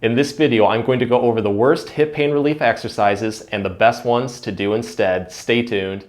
In this video, I'm going to go over the worst hip pain relief exercises and the best ones to do instead. Stay tuned.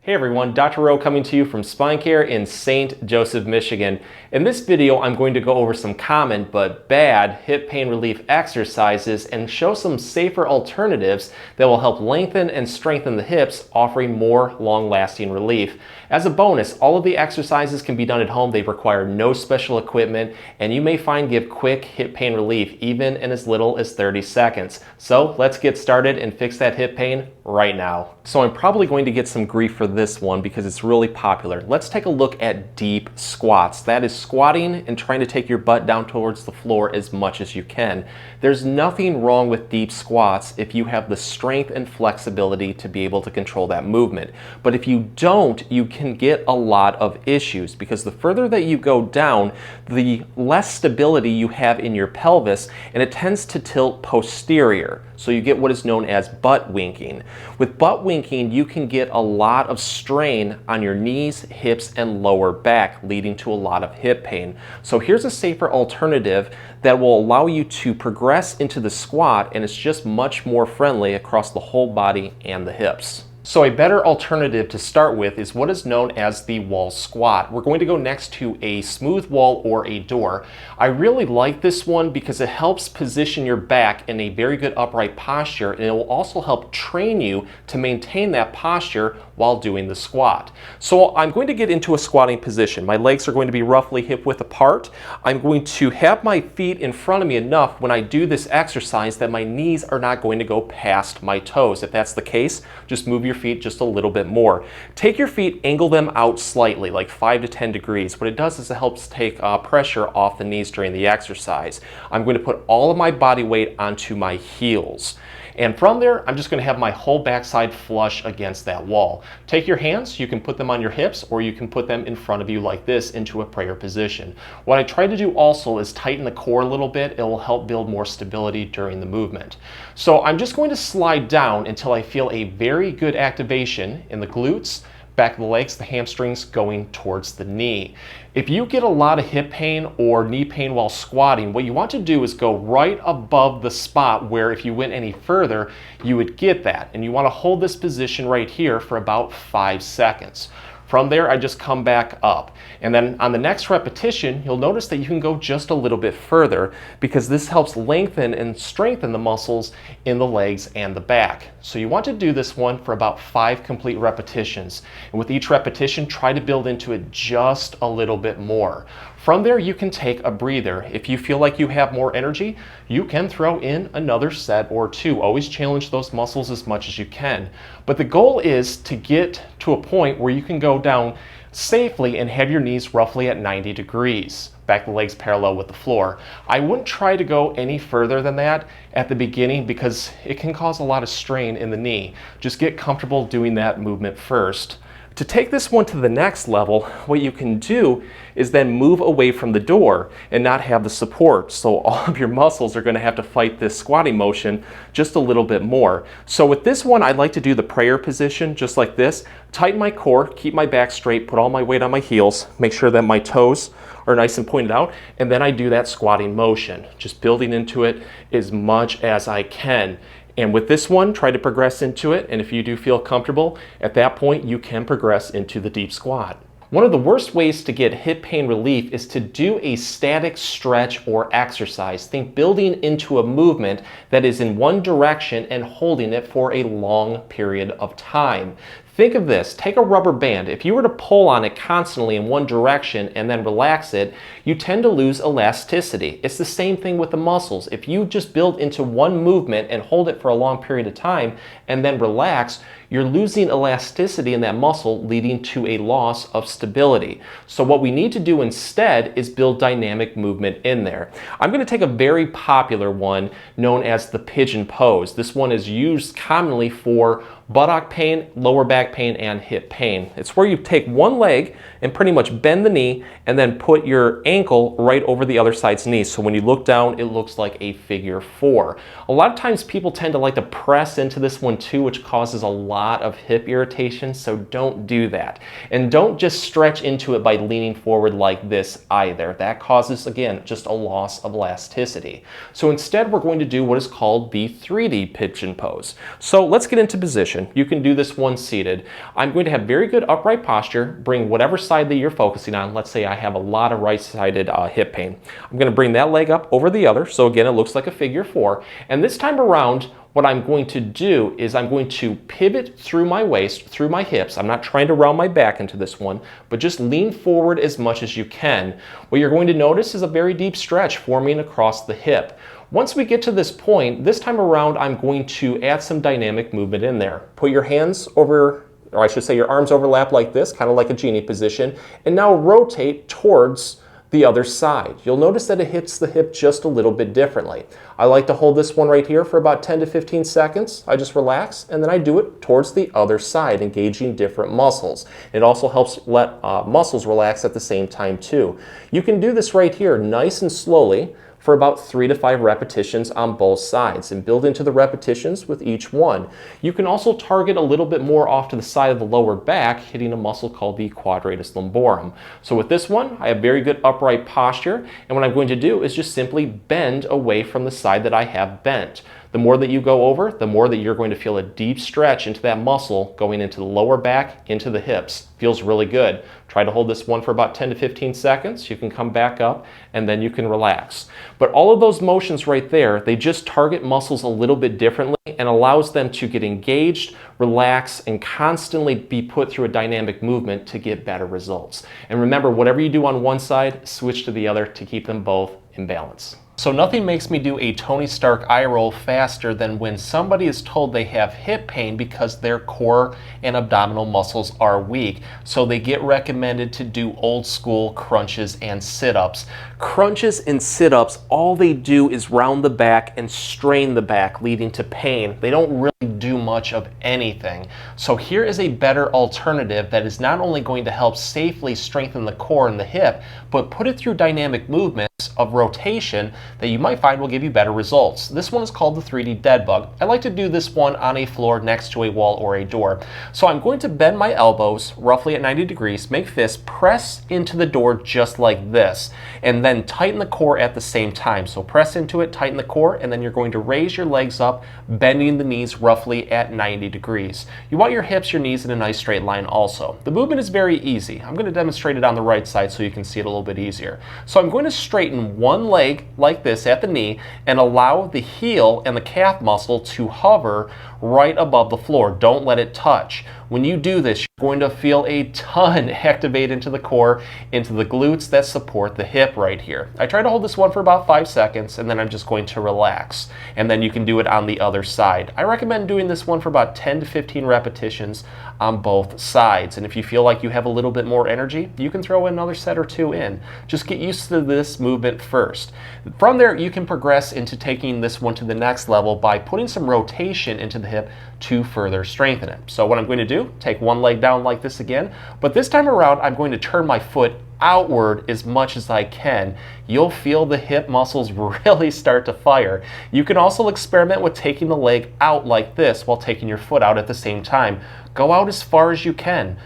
Hey everyone, Dr. Rowe coming to you from SpineCare in St. Joseph, Michigan. In this video, I'm going to go over some common but bad hip pain relief exercises and show some safer alternatives that will help lengthen and strengthen the hips, offering more long-lasting relief. As a bonus, all of the exercises can be done at home. They require no special equipment, and you may find give quick hip pain relief even in as little as 30 seconds. So let's get started and fix that hip pain right now. So I'm probably going to get some grief for this one because it's really popular. Let's take a look at deep squats. That is squatting and trying to take your butt down towards the floor as much as you can. There's nothing wrong with deep squats if you have the strength and flexibility to be able to control that movement. But if you don't, you can get a lot of issues because the further that you go down, the less stability you have in your pelvis, and it tends to tilt posterior. So you get what is known as butt winking. With butt winking, you can get a lot of strain on your knees, hips, and lower back, leading to a lot of hip pain. So here's a safer alternative that will allow you to progress into the squat, and it's just much more friendly across the whole body and the hips. So a better alternative to start with is what is known as the wall squat. We're going to go next to a smooth wall or a door. I really like this one because it helps position your back in a very good upright posture, and it will also help train you to maintain that posture while doing the squat. So I'm going to get into a squatting position. My legs are going to be roughly hip width apart. I'm going to have my feet in front of me enough when I do this exercise that my knees are not going to go past my toes. If that's the case, just move your feet just a little bit more. Take your feet, angle them out slightly, like 5 to 10 degrees. What it does is it helps take pressure off the knees during the exercise. I'm going to put all of my body weight onto my heels. And from there, I'm just going to have my whole backside flush against that wall. Take your hands, you can put them on your hips, or you can put them in front of you like this into a prayer position. What I try to do also is tighten the core a little bit. It will help build more stability during the movement. So I'm just going to slide down until I feel a very good activation in the glutes, back of the legs, the hamstrings going towards the knee. If you get a lot of hip pain or knee pain while squatting, what you want to do is go right above the spot where if you went any further, you would get that. And you want to hold this position right here for about 5 seconds. From there, I just come back up. And then on the next repetition, you'll notice that you can go just a little bit further because this helps lengthen and strengthen the muscles in the legs and the back. So you want to do this one for about 5 complete repetitions. And with each repetition, try to build into it just a little bit more. From there, you can take a breather. If you feel like you have more energy, you can throw in another set or 2. Always challenge those muscles as much as you can. But the goal is to get to a point where you can go down safely and have your knees roughly at 90 degrees. Back the legs parallel with the floor. I wouldn't try to go any further than that at the beginning because it can cause a lot of strain in the knee. Just get comfortable doing that movement first. To take this one to the next level, what you can do is then move away from the door and not have the support. So all of your muscles are going to have to fight this squatting motion just a little bit more. So with this one, I'd like to do the prayer position just like this. Tighten my core, keep my back straight, put all my weight on my heels, make sure that my toes are nice and pointed out, and then I do that squatting motion, just building into it as much as I can. And with this one, try to progress into it, and if you do feel comfortable, at that point you can progress into the deep squat. One of the worst ways to get hip pain relief is to do a static stretch or exercise. Think building into a movement that is in one direction and holding it for a long period of time. Think of this, take a rubber band. If you were to pull on it constantly in one direction and then relax it, you tend to lose elasticity. It's the same thing with the muscles. If you just build into one movement and hold it for a long period of time and then relax, you're losing elasticity in that muscle, leading to a loss of stability. So what we need to do instead is build dynamic movement in there. I'm going to take a very popular one known as the pigeon pose. This one is used commonly for buttock pain, lower back pain, and hip pain. It's where you take one leg and pretty much bend the knee and then put your ankle right over the other side's knee. So when you look down, it looks like a figure 4. A lot of times people tend to like to press into this one too, which causes a lot of hip irritation, so don't do that. And don't just stretch into it by leaning forward like this either. That causes, again, just a loss of elasticity. So instead, we're going to do what is called the 3D pigeon pose. So let's get into position. You can do this one seated. I'm going to have very good upright posture. Bring whatever side that you're focusing on. Let's say I have a lot of right-sided hip pain. I'm going to bring that leg up over the other. So again, it looks like a figure 4. And this time around, what I'm going to do is I'm going to pivot through my waist, through my hips. I'm not trying to round my back into this one, but just lean forward as much as you can. What you're going to notice is a very deep stretch forming across the hip. Once we get to this point, this time around, I'm going to add some dynamic movement in there. Put your hands over, or I should say your arms overlap like this, kind of like a genie position, and now rotate towards the other side. You'll notice that it hits the hip just a little bit differently. I like to hold this one right here for about 10 to 15 seconds. I just relax, and then I do it towards the other side, engaging different muscles. It also helps let muscles relax at the same time too. You can do this right here nice and slowly for about 3 to 5 repetitions on both sides and build into the repetitions with each one. You can also target a little bit more off to the side of the lower back, hitting a muscle called the quadratus lumborum. So with this one, I have very good upright posture, and what I'm going to do is just simply bend away from the side that I have bent. The more that you go over, the more that you're going to feel a deep stretch into that muscle going into the lower back, into the hips. Feels really good. Try to hold this one for about 10 to 15 seconds. You can come back up and then you can relax. But all of those motions right there, they just target muscles a little bit differently and allows them to get engaged, relax, and constantly be put through a dynamic movement to get better results. And remember, whatever you do on one side, switch to the other to keep them both in balance. So nothing makes me do a Tony Stark eye roll faster than when somebody is told they have hip pain because their core and abdominal muscles are weak. So they get recommended to do old school crunches and sit-ups. Crunches and sit-ups, all they do is round the back and strain the back, leading to pain. They don't really do much of anything. So here is a better alternative that is not only going to help safely strengthen the core and the hip, but put it through dynamic movements of rotation that you might find will give you better results. This one is called the 3D dead bug. I like to do this one on a floor next to a wall or a door. So I'm going to bend my elbows roughly at 90 degrees, make fists, press into the door just like this, and then tighten the core at the same time. So press into it, tighten the core, and then you're going to raise your legs up, bending the knees roughly at 90 degrees. You want your hips, your knees in a nice straight line also. The movement is very easy. I'm going to demonstrate it on the right side so you can see it a little bit easier. So I'm going to straighten one leg like this at the knee and allow the heel and the calf muscle to hover right above the floor. Don't let it touch. When you do this, you're going to feel a ton activate into the core, into the glutes that support the hip right here. I try to hold this one for about 5 seconds, and then I'm just going to relax. And then you can do it on the other side. I recommend doing this one for about 10 to 15 repetitions on both sides. And if you feel like you have a little bit more energy, you can throw another set or two in. Just get used to this movement first. From there, you can progress into taking this one to the next level by putting some rotation into the hip to further strengthen it. So what I'm going to do, take one leg down like this again, but this time around I'm going to turn my foot outward as much as I can. You'll feel the hip muscles really start to fire. You can also experiment with taking the leg out like this while taking your foot out at the same time. Go out as far as you can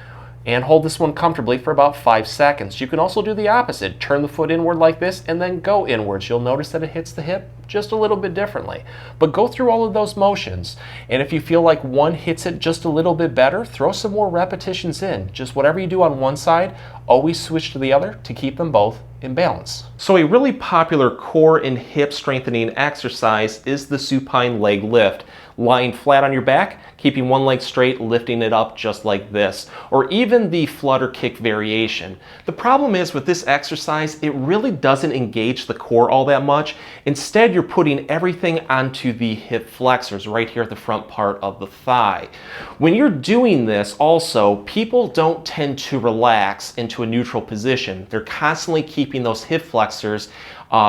and hold this one comfortably for about 5 seconds. You can also do the opposite. Turn the foot inward like this and then go inwards. You'll notice that it hits the hip just a little bit differently. But go through all of those motions. And if you feel like one hits it just a little bit better, throw some more repetitions in. Just whatever you do on one side, always switch to the other to keep them both in balance. So a really popular core and hip strengthening exercise is the supine leg lift. Lying flat on your back, keeping one leg straight, lifting it up just like this, or even the flutter kick variation. The problem is with this exercise, it really doesn't engage the core all that much. Instead, you're putting everything onto the hip flexors right here at the front part of the thigh. When you're doing this also, people don't tend to relax into a neutral position. They're constantly keeping those hip flexors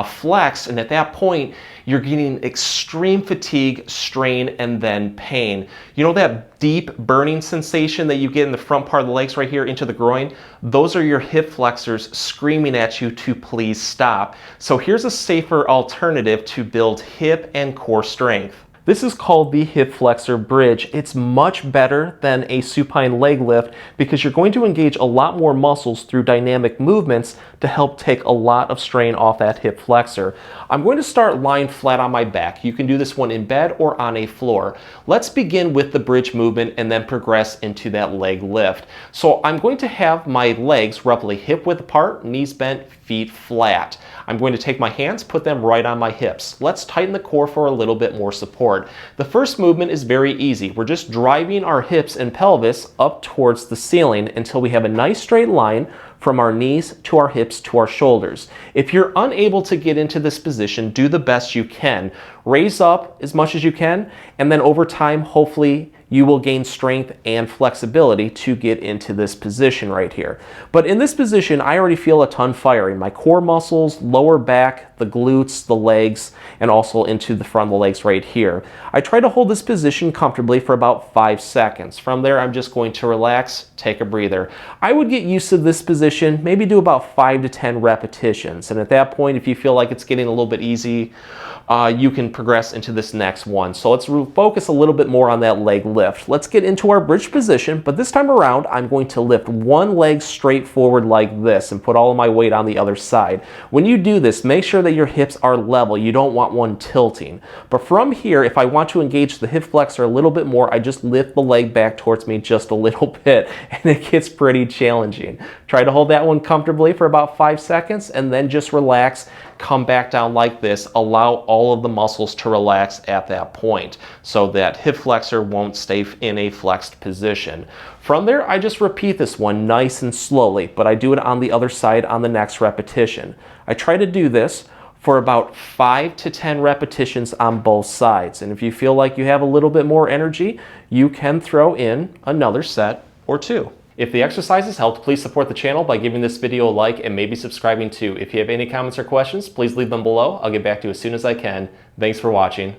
flexed, and at that point, you're getting extreme fatigue, strain, and then pain. You know that deep burning sensation that you get in the front part of the legs right here into the groin? Those are your hip flexors screaming at you to please stop. So here's a safer alternative to build hip and core strength. This is called the hip flexor bridge. It's much better than a supine leg lift because you're going to engage a lot more muscles through dynamic movements to help take a lot of strain off that hip flexor. I'm going to start lying flat on my back. You can do this one in bed or on a floor. Let's begin with the bridge movement and then progress into that leg lift. So I'm going to have my legs roughly hip width apart, knees bent, feet flat. I'm going to take my hands, put them right on my hips. Let's tighten the core for a little bit more support. The first movement is very easy. We're just driving our hips and pelvis up towards the ceiling until we have a nice straight line from our knees to our hips to our shoulders. If you're unable to get into this position, do the best you can. Raise up as much as you can, and then over time, hopefully, you will gain strength and flexibility to get into this position right here. But in this position, I already feel a ton firing. My core muscles, lower back, the glutes, the legs, and also into the front of the legs right here. I try to hold this position comfortably for about 5 seconds. From there, I'm just going to relax, take a breather. I would get used to this position, maybe do about 5 to 10 repetitions. And at that point, if you feel like it's getting a little bit easy, you can progress into this next one. So let's focus a little bit more on that leg lift. Let's get into our bridge position, but this time around, I'm going to lift one leg straight forward like this and put all of my weight on the other side. When you do this, make sure that your hips are level. You don't want one tilting. But from here, if I want to engage the hip flexor a little bit more, I just lift the leg back towards me just a little bit, and it gets pretty challenging. Try to hold that one comfortably for about 5 seconds, and then just relax, come back down like this. Allow all of the muscles to relax at that point so that hip flexor won't stay in a flexed position. From there, I just repeat this one nice and slowly, but I do it on the other side on the next repetition. I try to do this for about 5 to 10 repetitions on both sides. And if you feel like you have a little bit more energy, you can throw in another set or two. If the exercises helped, please support the channel by giving this video a like and maybe subscribing too. If you have any comments or questions, please leave them below. I'll get back to you as soon as I can. Thanks for watching.